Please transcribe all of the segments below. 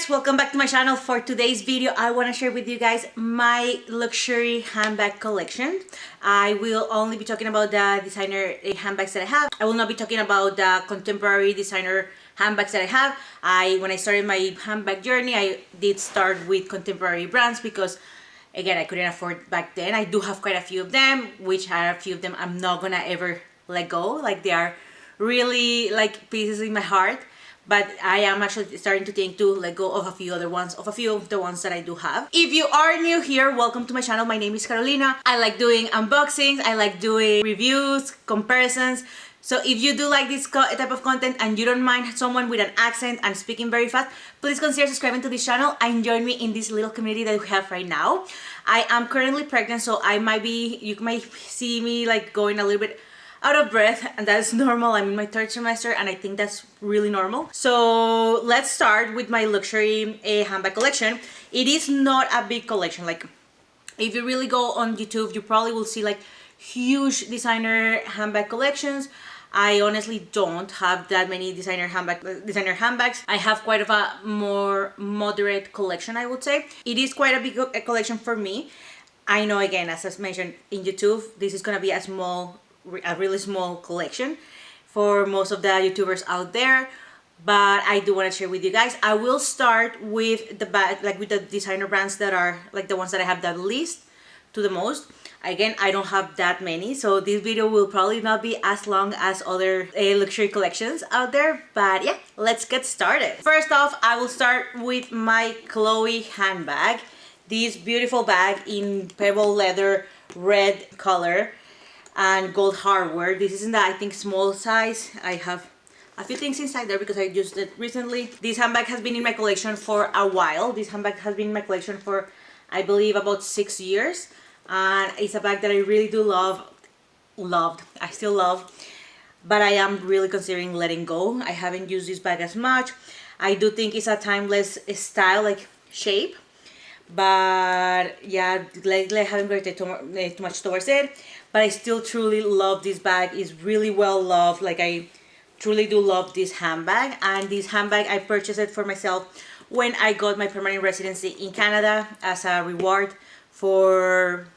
guys, welcome back to my channel. For today's video I want to share with you guys my luxury handbag collection. I will only be talking about the designer handbags that I have. I will not be talking about the contemporary designer handbags that I have. When I started my handbag journey, I did start with contemporary brands because again I couldn't afford back then. I do have quite a few of them, which are a few of them I'm not gonna ever let go. Like, they are really like pieces in my heart. But I am actually starting to think to let go of a few of the ones that I do have. If you are new here, welcome to my channel. My name is Carolina. I like doing unboxings, I like doing reviews, comparisons. So if you do like this type of content and you don't mind someone with an accent and speaking very fast, please consider subscribing to this channel and join me in this little community that we have right now. I am currently pregnant, so you might see me like going a little bit out of breath, and that's normal. I'm in my third trimester and I think that's really normal. So let's start with my luxury handbag collection. It is not a big collection. Like, if you really go on YouTube, you probably will see like huge designer handbag collections. I honestly don't have that many designer handbags. I have quite of a more moderate collection, I would say. It is quite a big collection for me. I know, again, as I mentioned in YouTube, this is gonna be a really small collection for most of the YouTubers out there, but I do want to share with you guys. I will start with the bag, like with the designer brands that are like the ones that I have the least to the most. Again, I don't have that many, so this video will probably not be as long as other luxury collections out there, but yeah, let's get started. First off, I will start with my Chloe handbag. This beautiful bag in pebble leather red color and gold hardware. This is in the, I think, small size. I have a few things inside there because I used it recently. This handbag has been in my collection for a while. This handbag has been in my collection for, I believe, about 6 years, and it's a bag that I really do I still love, but I am really considering letting go. I haven't used this bag as much. I do think it's a timeless style, like shape, but yeah, lately I haven't gravitated too much towards it. But I still truly love this bag. It's really well loved. Like, I truly do love this handbag. And this handbag, I purchased it for myself when I got my permanent residency in Canada as a reward for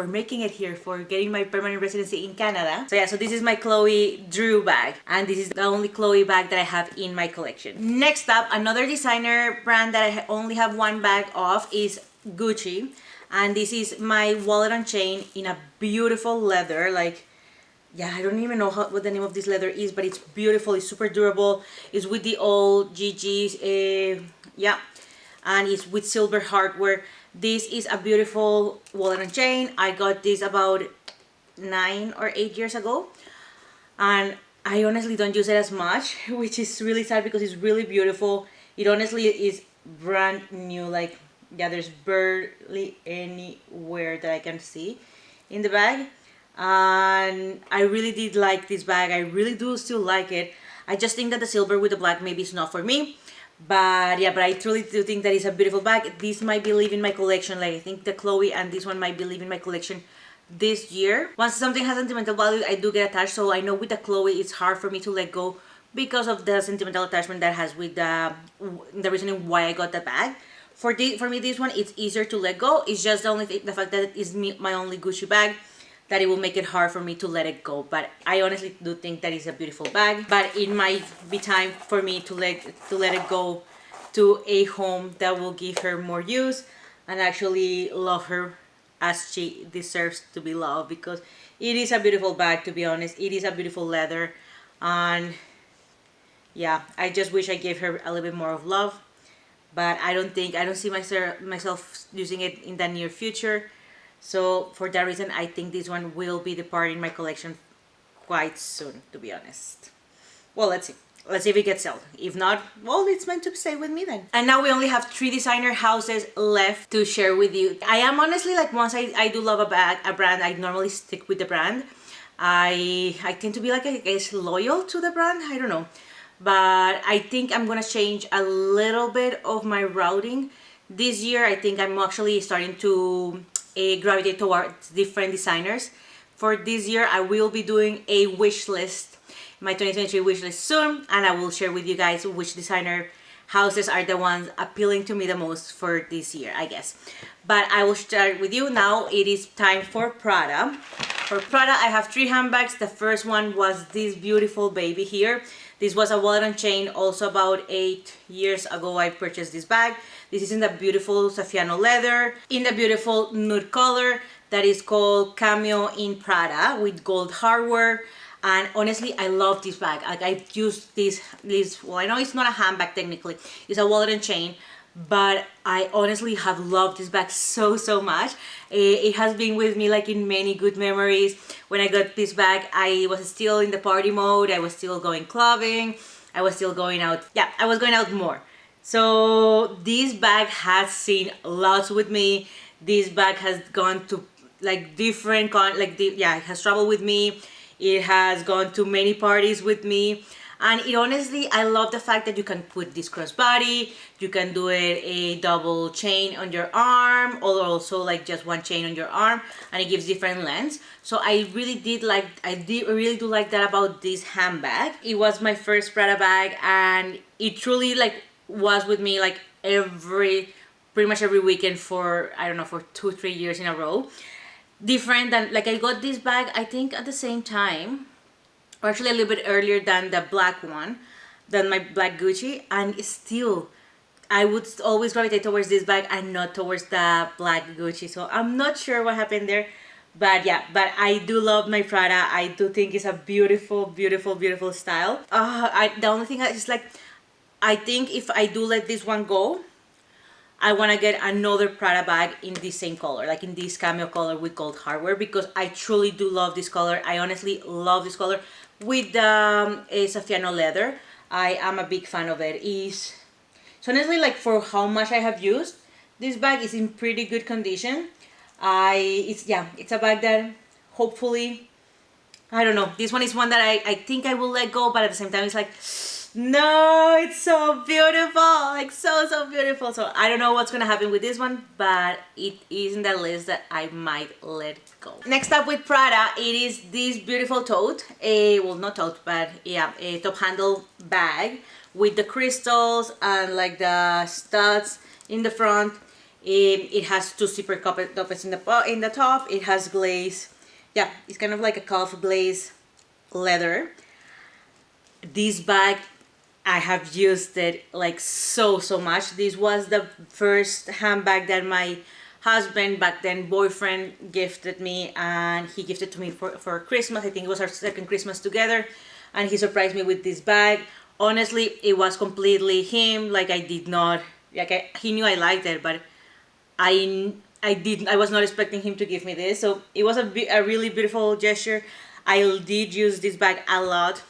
making it here, for getting my permanent residency in Canada. So yeah, so this is my Chloe Drew bag, and this is the only Chloe bag that I have in my collection. Next up, another designer brand that I only have one bag of is Gucci. And this is my wallet and chain in a beautiful leather. Like, yeah, I don't even know what the name of this leather is, but it's beautiful. It's super durable. It's with the old GGs, yeah, and it's with silver hardware. This is a beautiful wallet and chain. I got this about 9 or 8 years ago, and I honestly don't use it as much, which is really sad because it's really beautiful. It honestly is brand new. Like, yeah, there's barely anywhere that I can see in the bag, and I really did like this bag. I really do still like it. I just think that the silver with the black maybe is not for me, but yeah, but I truly do think that it's a beautiful bag. This might be leaving my collection. Like, I think the Chloe and this one might be leaving my collection this year. Once something has sentimental value, I do get attached. So I know with the Chloe it's hard for me to let go because of the sentimental attachment that has with the reasoning why I got the bag. For me, this one, it's easier to let go. It's just the only thing, the fact that it is my only Gucci bag, that it will make it hard for me to let it go. But I honestly do think that it's a beautiful bag. But it might be time for me to let it go to a home that will give her more use and actually love her as she deserves to be loved, because it is a beautiful bag, to be honest. It is a beautiful leather, and yeah, I just wish I gave her a little bit more of love. But I don't see myself using it in the near future. So for that reason, I think this one will be departing my collection quite soon, to be honest. Well, let's see. Let's see if it gets sold. If not, well, it's meant to stay with me then. And now we only have 3 designer houses left to share with you. I am honestly, like, once I do love a brand, I normally stick with the brand. I tend to be, like, I guess, loyal to the brand. I don't know. But I think I'm gonna change a little bit of my routing this year. I think I'm actually starting to gravitate towards different designers. For this year, I will be doing a wish list, my 2023 wish list soon, and I will share with you guys which designer houses are the ones appealing to me the most for this year, I guess. But I will start with you now. It is time for Prada. For Prada, I have 3 handbags. The first one was this beautiful baby here. This was a wallet and chain. Also about 8 years ago, I purchased this bag. This is in the beautiful Saffiano leather, in the beautiful nude color that is called Cameo in Prada with gold hardware. And honestly, I love this bag. Like, I've used this, well, I know it's not a handbag technically, it's a wallet and chain, but I honestly have loved this bag so much. It has been with me like in many good memories. When I got this bag, I was still in the party mode, I was still going clubbing, I was still going out, yeah, I was going out more. So this bag has seen lots with me. This bag has gone to like different, it has traveled with me. It has gone to many parties with me, and it honestly, I love the fact that you can put this crossbody, you can do it a double chain on your arm, or also like just one chain on your arm, and it gives different lengths. So I really really do like that about this handbag. It was my first Prada bag, and it truly like was with me like pretty much every weekend for, I don't know, for 2-3 years in a row. Different than, like, I got this bag I think at the same time, or actually a little bit earlier than the black one, than my black Gucci, and still I would always gravitate towards this bag and not towards the black Gucci. So I'm not sure what happened there, but yeah, but I do love my Prada. I do think it's a beautiful style. The only thing is, like, I think if I do let this one go, I want to get another Prada bag in the same color, like in this cameo color with gold hardware, because I truly do love this color. I honestly love this color with the Saffiano leather. I am a big fan of it. So honestly, like, for how much I have used, this bag is in pretty good condition. It's a bag that hopefully, I don't know, this one is one that I think I will let go, but at the same time it's like, no, it's so beautiful, like so beautiful. So I don't know what's gonna happen with this one, but it is in the list that I might let go. Next up with Prada, it is this beautiful tote, well, not tote, but yeah, a top handle bag with the crystals and like the studs in the front. It has 2 zipper pockets in the top. It has glaze. Yeah, it's kind of like a calf glaze leather. This bag, I have used it like so much. This was the first handbag that my husband, back then boyfriend, gifted me, and he gifted to me for Christmas. I think it was our second Christmas together, and he surprised me with this bag. Honestly, it was completely him. Like, I did not, like, he knew I liked it, but I was not expecting him to give me this. So it was a really beautiful gesture. I did use this bag a lot.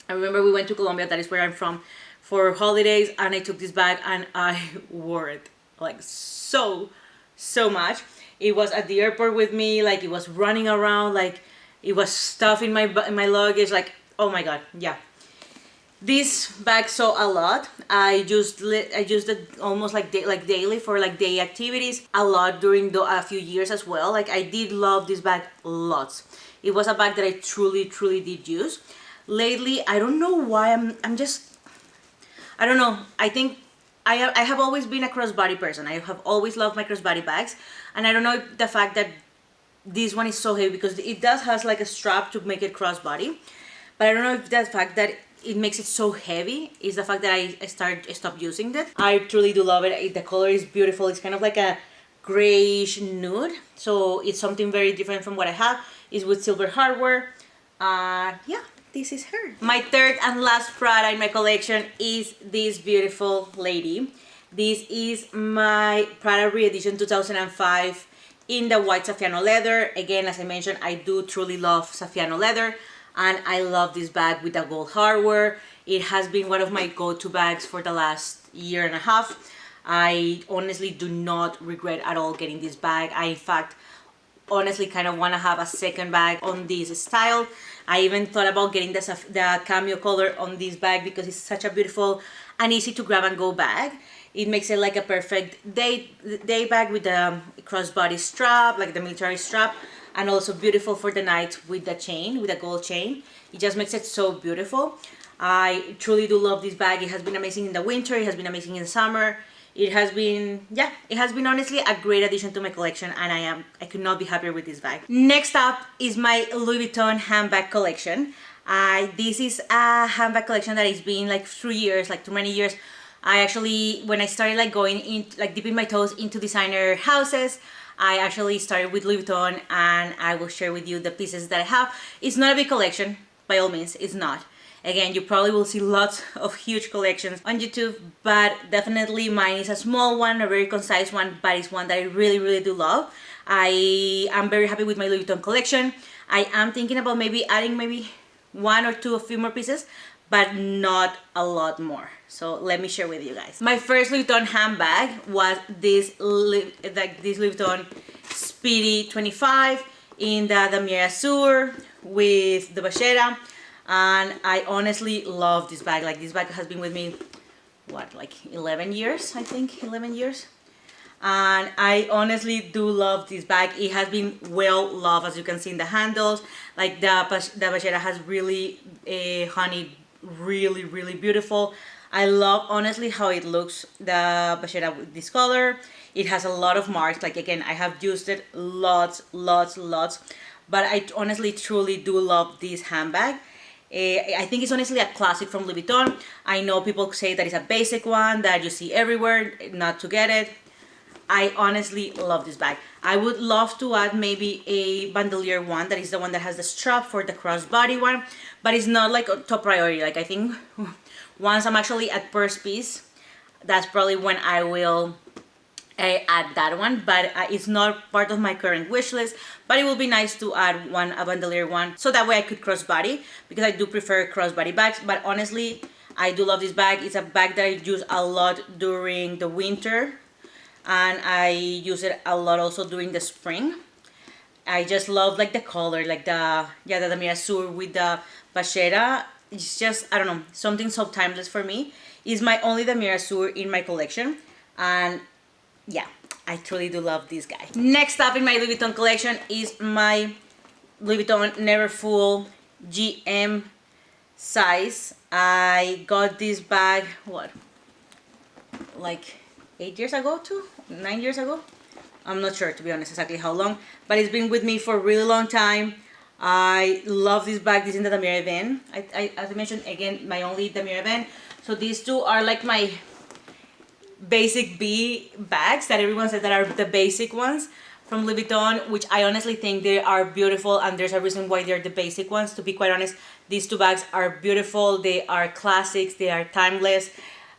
I remember we went to Colombia, that is where I'm from, for holidays, and I took this bag and I wore it like so much. It was at the airport with me, like, it was running around, like, it was stuff in my luggage, like, oh my god, yeah. This bag saw a lot. I used it almost like daily for like day activities, a lot during a few years as well. Like, I did love this bag lots. It was a bag that I truly did use. Lately, I don't know why, I don't know. I think I have always been a crossbody person. I have always loved my crossbody bags, and I don't know if the fact that this one is so heavy, because it does has like a strap to make it crossbody, but I don't know if the fact that it makes it so heavy is the fact that I stopped using it. I truly do love it. The color is beautiful. It's kind of like a grayish nude, so it's something very different from what I have. It's with silver hardware. Yeah, this is her. My third and last Prada in my collection is this beautiful lady. This is my Prada Re-Edition 2005 in the white Saffiano leather. Again, as I mentioned, I do truly love Saffiano leather, and I love this bag with the gold hardware. It has been one of my go-to bags for the last year and a half. I honestly do not regret at all getting this bag. I, in fact, honestly kind of want to have a second bag on this style. I even thought about getting the cameo color on this bag because it's such a beautiful and easy to grab and go bag. It makes it like a perfect day bag with the crossbody strap, like the military strap, and also beautiful for the night with the chain, with a gold chain. It just makes it so beautiful. I truly do love this bag. It has been amazing in the winter, it has been amazing in the summer. It has been, yeah, it has been honestly a great addition to my collection, and I could not be happier with this bag. Next up is my Louis Vuitton handbag collection. This is a handbag collection that has been like 3 years, like too many years. I actually, when I started like going in, like dipping my toes into designer houses, I actually started with Louis Vuitton, and I will share with you the pieces that I have. It's not a big collection, by all means, it's not. Again, you probably will see lots of huge collections on YouTube, but definitely mine is a small one, a very concise one, but it's one that I really, really do love. I am very happy with my Louis Vuitton collection. I am thinking about maybe adding maybe one or two, a few more pieces, but not a lot more. So let me share with you guys. My first Louis Vuitton handbag was this Louis Vuitton Speedy 25 in the Damier Azur with the Bachera. And I honestly love this bag. Like, this bag has been with me, what, like 11 years, I think, 11 years. And I honestly do love this bag. It has been well loved, as you can see in the handles. Like the Bachera has really, honey, really, really beautiful. I love honestly how it looks, the Bachera with this color. It has a lot of marks. Like, again, I have used it lots. But I honestly, truly do love this handbag. I think it's honestly a classic from Louis Vuitton. I know people say that it's a basic one that you see everywhere, not to get it. I honestly love this bag. I would love to add maybe a bandolier one, that is the one that has the strap for the crossbody one, but it's not like a top priority. Like, I think once I'm actually at purse piece, that's probably when I will add that one, but it's not part of my current wish list. But it will be nice to add a bandolier one, so that way I could crossbody, because I do prefer crossbody bags. But honestly, I do love this bag. It's a bag that I use a lot during the winter, and I use it a lot also during the spring. I just love like the color, like the Damier Azur with the Bachera. It's just, I don't know, something so timeless for me. It's my only Damier Azur in my collection, and yeah, I truly do love this guy. Next up in my Louis Vuitton collection is my Louis Vuitton Neverfull GM size. I got this bag, what, like 8 years ago, 9 years ago? I'm not sure, to be honest, exactly how long, but it's been with me for a really long time. I love this bag. This is in the Damier Ebene. As I mentioned, again, my only Damier Ebene. So these two are like my basic B bags that everyone says that are the basic ones from Louis Vuitton, which I honestly think they are beautiful, and there's a reason why they're the basic ones. To be quite honest, these two bags are beautiful. They are classics. They are timeless,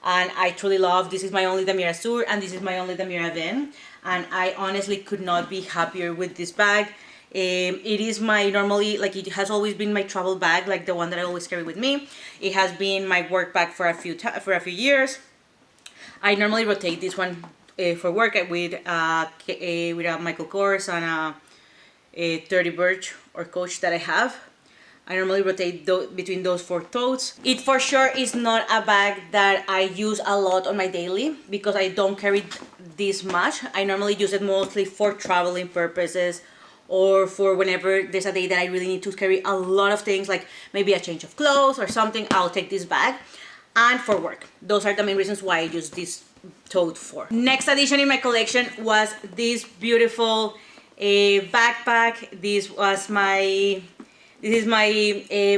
and I truly love. This is my only Damier Azur, and this is my only Damier Ebene, and I honestly could not be happier with this bag. It is my normally, like, it has always been my travel bag, like the one that I always carry with me. It has been my work bag for a few years. I normally rotate this one for work with a Michael Kors and a 30 Birch or Coach that I have. I normally rotate between those 4 totes. It for sure is not a bag that I use a lot on my daily, because I don't carry this much. I normally use it mostly for traveling purposes, or for whenever there's a day that I really need to carry a lot of things, like maybe a change of clothes or something. I'll take this bag. And for work. Those are the main reasons why I use this tote for. Next addition in my collection was this beautiful backpack. This is my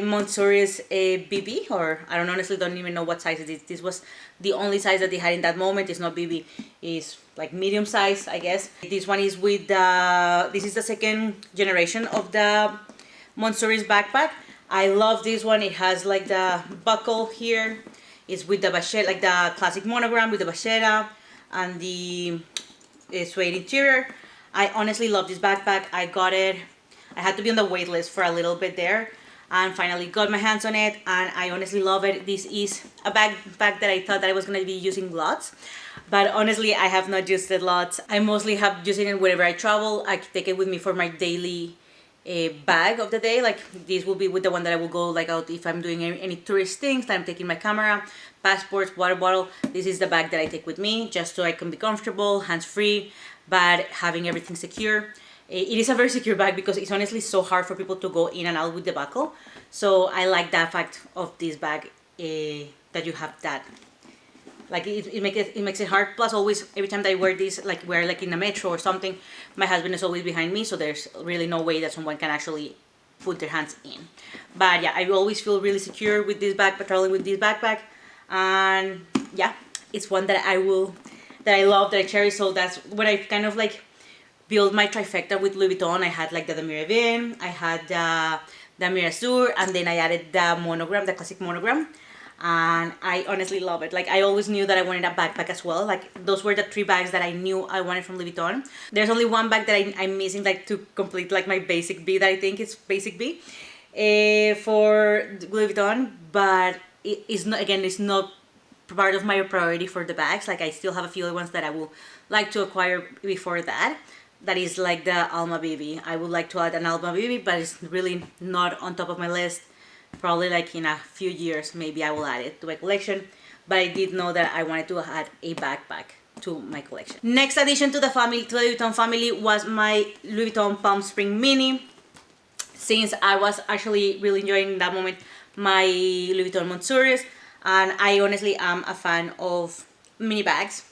Montessori's BB, or I honestly don't even know what size it is. This was the only size that they had in that moment. It's not BB, it's like medium size, I guess. This one is with this is the second generation of the Montessori's backpack. I love this one. It has like the buckle here. It's with the Bachera, like the classic monogram with the Bachera and the suede interior. I honestly love this backpack. I got it. I had to be on the wait list for a little bit there, and finally got my hands on it, and I honestly love it. This is a bag that I thought that I was going to be using lots, but honestly I have not used it lots. I mostly have used it whenever I travel. I take it with me for my daily bag of the day. Like, this will be with the one that I will go like out if I'm doing any tourist things, that I'm taking my camera, passports, water bottle. This is the bag that I take with me, just so I can be comfortable, hands-free, but having everything secure. It is a very secure bag, because it's honestly so hard for people to go in and out with the buckle. So I like that fact of this bag that you have that. Like it makes it hard. Plus, always every time that I wear this, like we're like in a metro or something, my husband is always behind me, so there's really no way that someone can actually put their hands in. But yeah, I always feel really secure with this bag, patrolling with this backpack, and yeah, it's one that I love, that I cherish. So that's when I kind of like build my trifecta with Louis Vuitton. I had like the Demire Vin, I had the Mirasur, and then I added the monogram, the classic monogram. And I honestly love it. Like I always knew that I wanted a backpack as well. Like those were the 3 bags that I knew I wanted from Louis Vuitton. There's only one bag that I'm missing, like to complete like my basic B, that I think is basic B for Louis Vuitton, but it is not, again, it's not part of my priority for the bags. Like I still have a few other ones that I will like to acquire before that. That is like the Alma Baby. I would like to add an Alma Baby, but it's really not on top of my list. Probably like in a few years, maybe I will add it to my collection. But I did know that I wanted to add a backpack to my collection. Next addition to the family, to the Louis Vuitton family, was my Louis Vuitton Palm Spring Mini. Since I was actually really enjoying in that moment my Louis Vuitton Montsouris, and I honestly am a fan of mini bags.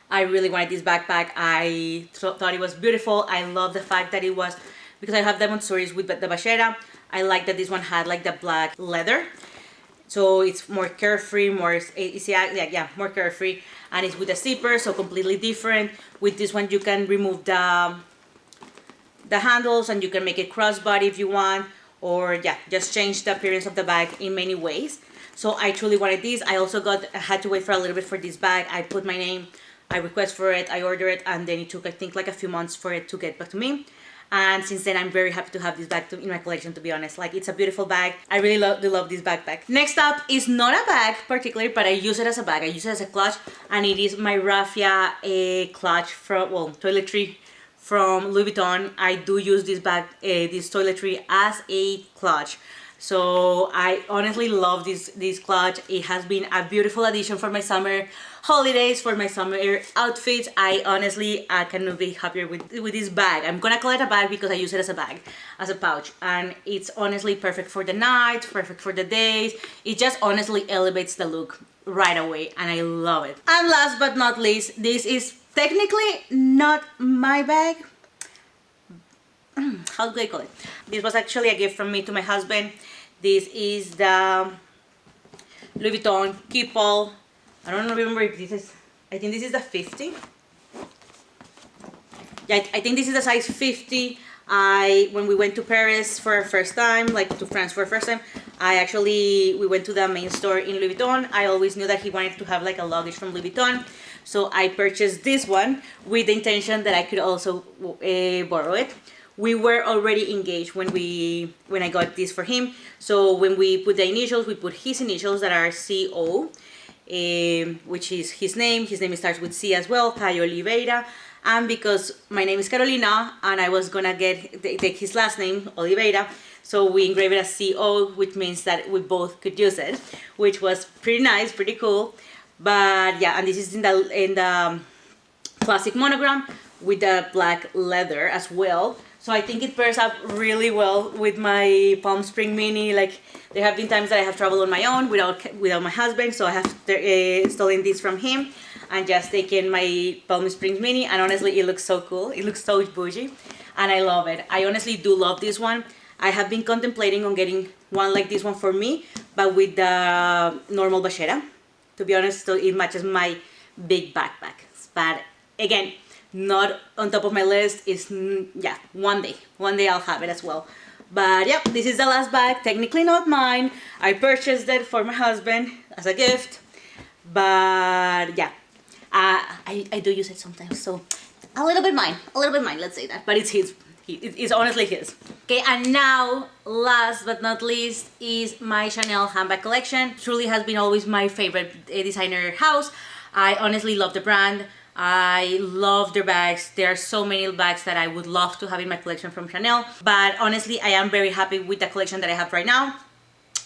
I really wanted this backpack. I thought it was beautiful. I love the fact that it was, because I have the Montsouris with the Bachera, I like that this one had like the black leather, so it's more carefree, more easy, yeah, more carefree, and it's with a zipper, so completely different. With this one you can remove the handles, and you can make it crossbody if you want, or yeah, just change the appearance of the bag in many ways. So I truly wanted this. I also had to wait for a little bit for this bag. I put my name, I request for it, I order it, and then it took I think like a few months for it to get back to me. And since then, I'm very happy to have this bag in my collection, to be honest. Like, it's a beautiful bag. I really do love this backpack. Next up is not a bag particularly, but I use it as a bag. I use it as a clutch, and it is my Raffia clutch from, well, toiletry from Louis Vuitton. I do use this bag, this toiletry as a clutch. So I honestly love this clutch. It has been a beautiful addition for my summer holidays, for my summer outfits. I honestly cannot be happier with this bag. I'm gonna call it a bag because I use it as a bag, as a pouch, and it's honestly perfect for the night, perfect for the days. It just honestly elevates the look right away, and I love it. And last but not least, this is technically not my bag. How do I call it? This was actually a gift from me to my husband. This is the Louis Vuitton Keepall. I don't remember if this is, I think this is the 50. Yeah, I think this is the size 50. When we went to Paris for our first time, like to France for the first time, we went to the main store in Louis Vuitton. I always knew that he wanted to have like a luggage from Louis Vuitton. So I purchased this one with the intention that I could also borrow it. We were already engaged when I got this for him. So when we put the initials, we put his initials that are CO, which is his name. His name starts with C as well, Caio Oliveira. And because my name is Carolina and I was gonna take his last name, Oliveira, so we engraved it as CO, which means that we both could use it, which was pretty nice, pretty cool. But yeah, and this is in the classic monogram with the black leather as well. So I think it pairs up really well with my Palm Spring Mini. Like, there have been times that I have traveled on my own without my husband, so I have stolen this from him and just taken my Palm Springs Mini, and honestly it looks so cool. It looks so bougie and I love it. I honestly do love this one. I have been contemplating on getting one like this one for me, but with the normal Bachera. To be honest, so it matches my big backpack. But again, not on top of my list. Is, yeah, one day I'll have it as well. But yep, this is the last bag, technically not mine. I purchased it for my husband as a gift, but yeah, I do use it sometimes, so a little bit mine, let's say that, but it's his. It's honestly his. Okay, and now, last but not least, is my Chanel handbag collection. Truly has been always my favorite designer house. I honestly love the brand. I love their bags. There are so many bags that I would love to have in my collection from Chanel. But honestly, I am very happy with the collection that I have right now.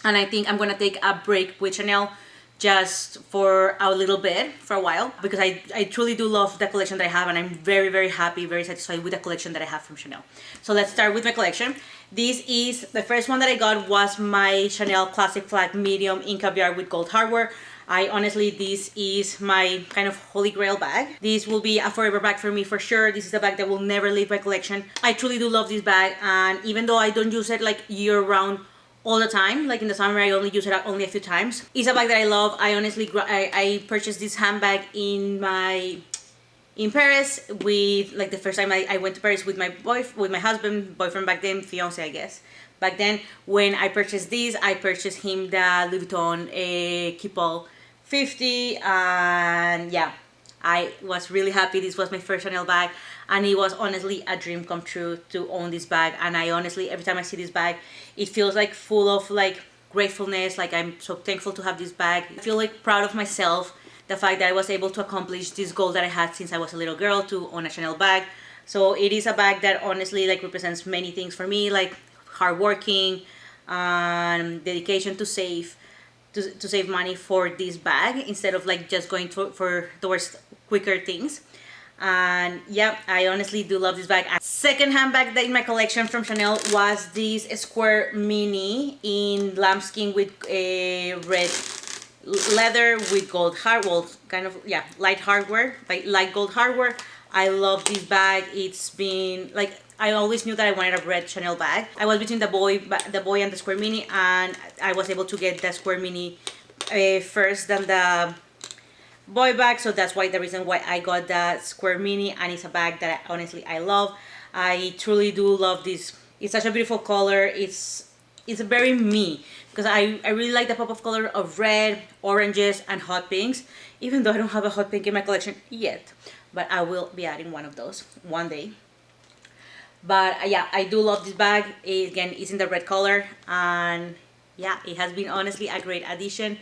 And I think I'm gonna take a break with Chanel just for a little bit, for a while, because I truly do love the collection that I have, and I'm very, very happy, very satisfied with the collection that I have from Chanel. So let's start with my collection. This is, the first one that I got was my Chanel Classic Flag Medium in Caviar with gold hardware. I honestly, this is my kind of holy grail bag. This will be a forever bag for me for sure. This is a bag that will never leave my collection. I truly do love this bag, and even though I don't use it like year round all the time, like in the summer I only use it only a few times, it's a bag that I love. I honestly, I purchased this handbag in Paris with, like, the first time I went to Paris with my boyfriend back then, fiance I guess. Back then, when I purchased these, I purchased him the Louis Vuitton Keepall 50, and yeah, I was really happy. This was my first Chanel bag, and it was honestly a dream come true to own this bag. And I honestly, every time I see this bag, it feels like full of like gratefulness. Like, I'm so thankful to have this bag. I feel like proud of myself, the fact that I was able to accomplish this goal that I had since I was a little girl, to own a Chanel bag. So it is a bag that honestly like represents many things for me, like hardworking and dedication to save money for this bag, instead of like just going towards quicker things. And yeah, I honestly do love this bag. Second handbag that in my collection from Chanel was this square mini in lambskin with a red leather with gold hardware, kind of, yeah, light hardware, like light gold hardware. I love this bag. It's been like, I always knew that I wanted a red Chanel bag. I was between the boy and the square mini, and I was able to get the square mini first than the boy bag, so that's why the reason why I got the square mini. And it's a bag that I love. I truly do love this. It's such a beautiful color. It's very me, because I really like the pop of color of red, oranges, and hot pinks, even though I don't have a hot pink in my collection yet, but I will be adding one of those one day. But yeah, I do love this bag. Again, it's in the red color, and yeah, it has been honestly a great addition.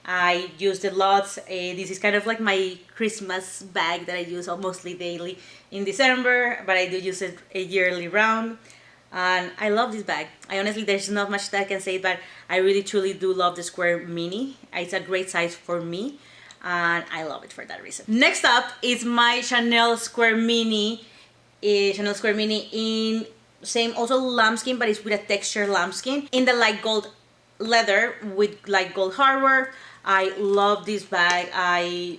I used it lots. This is kind of like my Christmas bag that I use mostly daily in December, but I do use it yearly round. And I love this bag. I honestly, there's not much that I can say, but I really truly do love the square mini. It's a great size for me, and I love it for that reason. Next up is my Chanel square mini. Chanel square mini in same also lambskin, but it's with a textured lambskin in the light gold leather with light gold hardware. I love this bag. I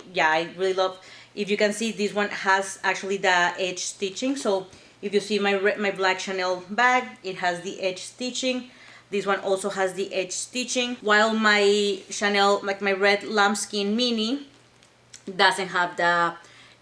really love. If you can see, this one has actually the edge stitching. So if you see my black Chanel bag, it has the edge stitching. This one also has the edge stitching, while my Chanel, like my red lambskin mini, doesn't have the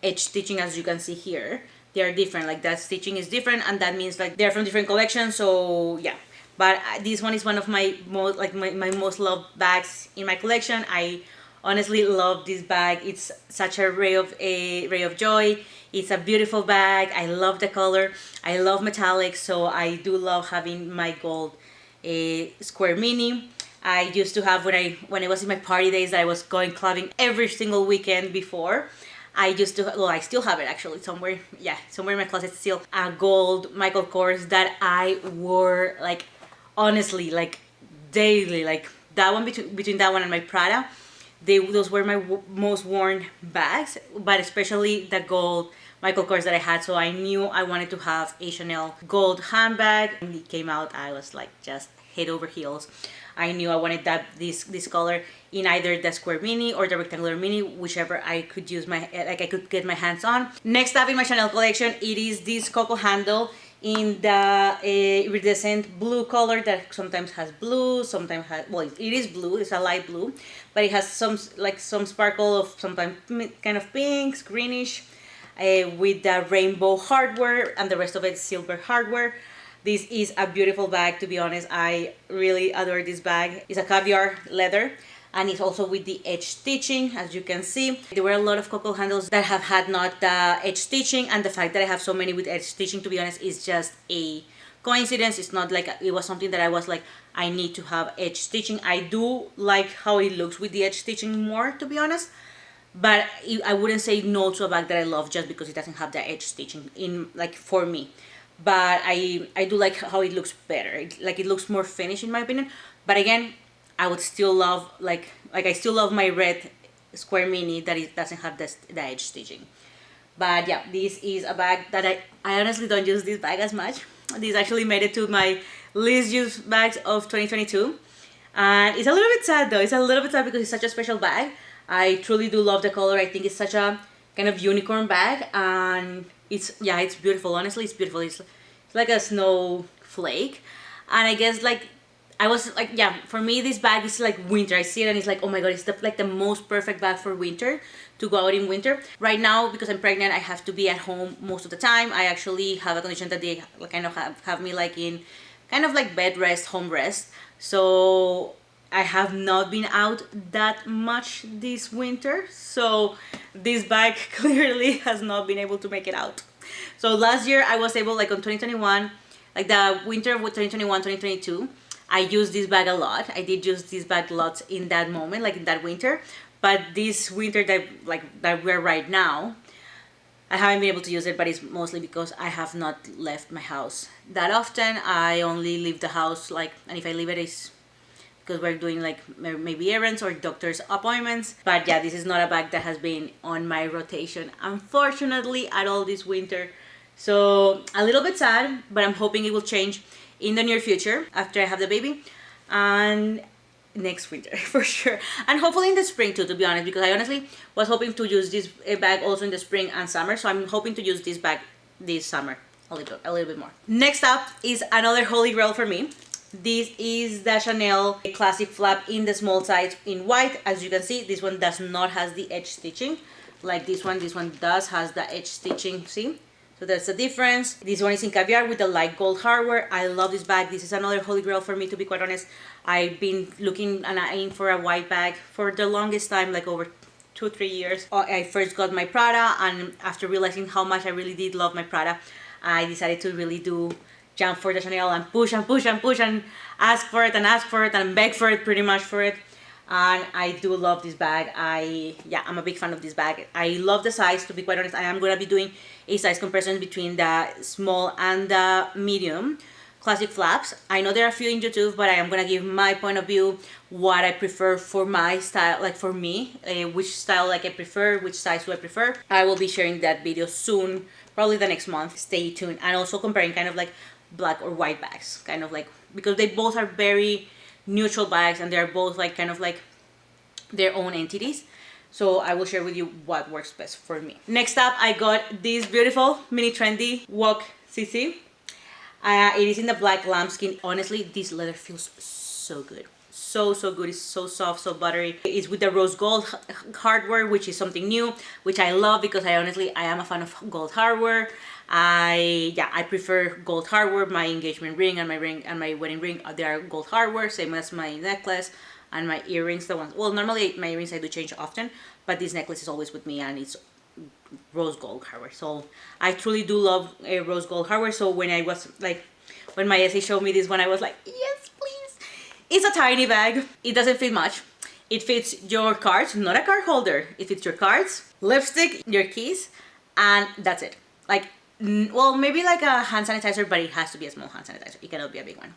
edge stitching, as you can see here. They are different, like that stitching is different, and that means like they're from different collections. So yeah, but this one is one of my most, like my most loved bags in my collection. I honestly love this bag. It's such a ray of joy. It's a beautiful bag. I love the color. I love metallics, so I do love having my gold square mini. I used to have, when I was in my party days that I was going clubbing every single weekend before, I used to, well, I still have it actually somewhere, yeah, somewhere in my closet still, a gold Michael Kors that I wore, like, honestly, like, daily. Like, that one, between that one and my Prada, those were my most worn bags, but especially the gold Michael Kors that I had. So I knew I wanted to have a Chanel gold handbag. When it came out, I was like just head over heels. I knew I wanted this color in either the square mini or the rectangular mini, whichever I could use I could get my hands on. Next up in my Chanel collection, it is this cocoa handle in the iridescent blue color that sometimes has blue, sometimes has, well, it is blue, it's a light blue, but it has some sparkle of sometimes kind of pinks, greenish, with the rainbow hardware, and the rest of it is silver hardware. This is a beautiful bag, to be honest. I really adore this bag. It's a caviar leather, and it's also with the edge stitching, as you can see. There were a lot of cocoa handles that have had not the edge stitching, and the fact that I have so many with edge stitching, to be honest, is just a coincidence. It's not like it was something that I was like, I need to have edge stitching. I do like how it looks with the edge stitching more, to be honest, but I wouldn't say no to a bag that I love just because it doesn't have the edge stitching in, like, for me. But I do like how it looks better. It looks more finished in my opinion. But again, I would still love, like I still love my red square mini that it doesn't have the edge stitching. But yeah, this is a bag that I honestly don't use this bag as much. This actually made it to my least used bags of 2022. And it's a little bit sad though. It's a little bit sad because it's such a special bag. I truly do love the color. I think it's such a kind of unicorn bag, and it's beautiful. Honestly, it's beautiful. It's like a snowflake, and I guess like I was like, yeah, for me this bag is like winter. I see it and it's like, oh my god, it's like the most perfect bag for winter, to go out in winter. Right now, because I'm pregnant, I have to be at home most of the time. I actually have a condition that they kind of have me like in kind of like bed rest, home rest. So I have not been out that much this winter. So this bag clearly has not been able to make it out. So last year I was able, like on 2021, like the winter of 2021, 2022, I used this bag a lot. I did use this bag lots in that moment, like in that winter. But this winter that we're right now, I haven't been able to use it, but it's mostly because I have not left my house that often. I only leave the house and if I leave it, it's because we're doing like maybe errands or doctor's appointments. But yeah, this is not a bag that has been on my rotation, unfortunately, at all this winter. So a little bit sad, but I'm hoping it will change in the near future after I have the baby, and next winter for sure, and hopefully in the spring too, to be honest, because I honestly was hoping to use this bag also in the spring and summer. So I'm hoping to use this bag this summer a little bit more. Next up is another holy grail for me. This is the Chanel classic flap in the small size in white. As you can see, this one does not has the edge stitching like this one. This one does has the edge stitching, see? So that's the difference. This one is in caviar with the light gold hardware. I love this bag. This is another holy grail for me, to be quite honest. I've been looking and eyeing for a white bag for the longest time, like over 2-3 years. I first got my Prada, and after realizing how much I really did love my Prada, I decided to really jump for the Chanel and push and push and push and ask for it and beg for it, pretty much for it. And I do love this bag. I'm a big fan of this bag. I love the size, to be quite honest. I am going to be doing a size comparison between the small and the medium classic flaps. I know there are a few in YouTube, but I am going to give my point of view, what I prefer for my style, like for me, which style like I prefer, which size do I prefer. I will be sharing that video soon, probably the next month. Stay tuned. And also comparing kind of like black or white bags, kind of like, because they both are very neutral bags and they're both like kind of like their own entities. So I will share with you what works best for me. Next up, I got this beautiful mini trendy Walk CC. It is in the black lambskin. Honestly, this leather feels so good. So good. It's so soft, so buttery. It's with the rose gold hardware, which is something new, which I love because I am a fan of gold hardware. I prefer gold hardware. My engagement ring and my wedding ring, they are gold hardware, same as my necklace and my earrings. Normally my earrings I do change often, but this necklace is always with me and it's rose gold hardware. So I truly do love rose gold hardware. So when my essay showed me this one, I was like, yes, please. It's a tiny bag. It doesn't fit much. It fits your cards, not a card holder. It fits your cards, lipstick, your keys, and that's it. Like, well, maybe like a hand sanitizer, but it has to be a small hand sanitizer. It cannot be a big one.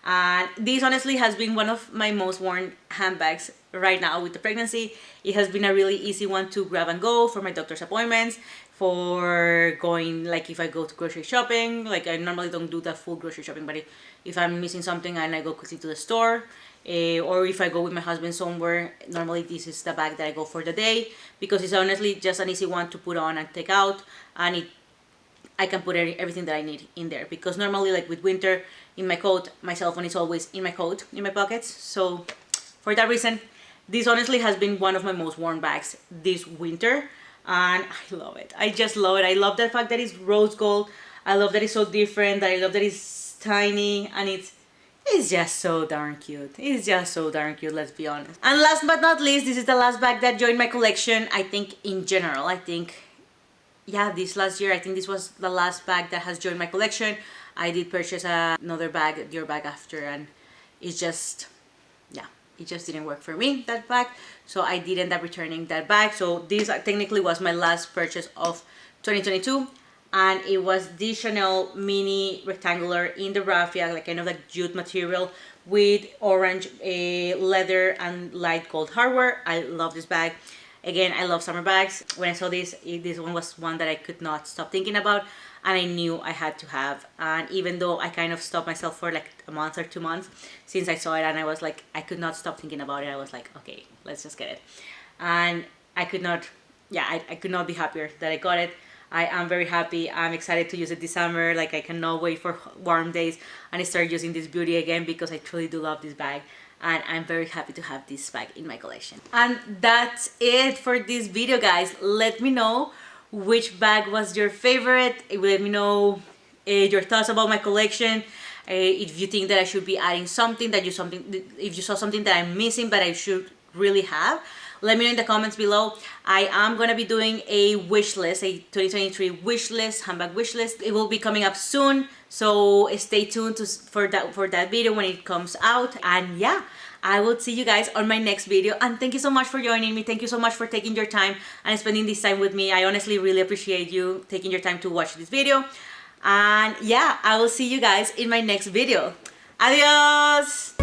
And this honestly has been one of my most worn handbags right now with the pregnancy. It has been a really easy one to grab and go for my doctor's appointments, for going, like if I go to grocery shopping. Like I normally don't do the full grocery shopping, but if I'm missing something and I go quickly to the store, or if I go with my husband somewhere, normally this is the bag that I go for the day, because it's honestly just an easy one to put on and take out, and I can put everything that I need in there, because normally like with winter, in my coat, my cell phone is always in my coat, in my pockets. So for that reason, this honestly has been one of my most worn bags this winter, and I love it. I just love it. I love the fact that it's rose gold. I love that it's so different. I love that it's tiny, and it's just so darn cute. It's just so darn cute, let's be honest. And last but not least, this is the last bag that joined my collection. I think in general, this last year, I think this was the last bag that has joined my collection. I did purchase another bag, your bag after, and it just didn't work for me, that bag. So I did end up returning that bag. So this technically was my last purchase of 2022. And it was the Chanel mini rectangular in the raffia, like kind of like jute material with orange leather and light gold hardware. I love this bag. Again, I love summer bags. When I saw this one was one that I could not stop thinking about, and I knew I had to have. And even though I kind of stopped myself for like a month or 2 months since I saw it, and I was like, I could not stop thinking about it. I was like, okay, let's just get it. And I could not, yeah, I could not be happier that I got it. I am very happy. I'm excited to use it this summer. Like, I cannot wait for warm days and start using this beauty again, because I truly do love this bag. And I'm very happy to have this bag in my collection. And that's it for this video, guys. Let me know which bag was your favorite. Let me know your thoughts about my collection. If you think that I should be adding something, if you saw something that I'm missing but I should really have, let me know in the comments below. I am gonna be doing a wish list, a 2023 wish list, handbag wish list. It will be coming up soon, so stay tuned for that video when it comes out. And yeah, I will see you guys on my next video. And thank you so much for joining me. Thank you so much for taking your time and spending this time with me. I honestly really appreciate you taking your time to watch this video. And yeah, I will see you guys in my next video. Adios!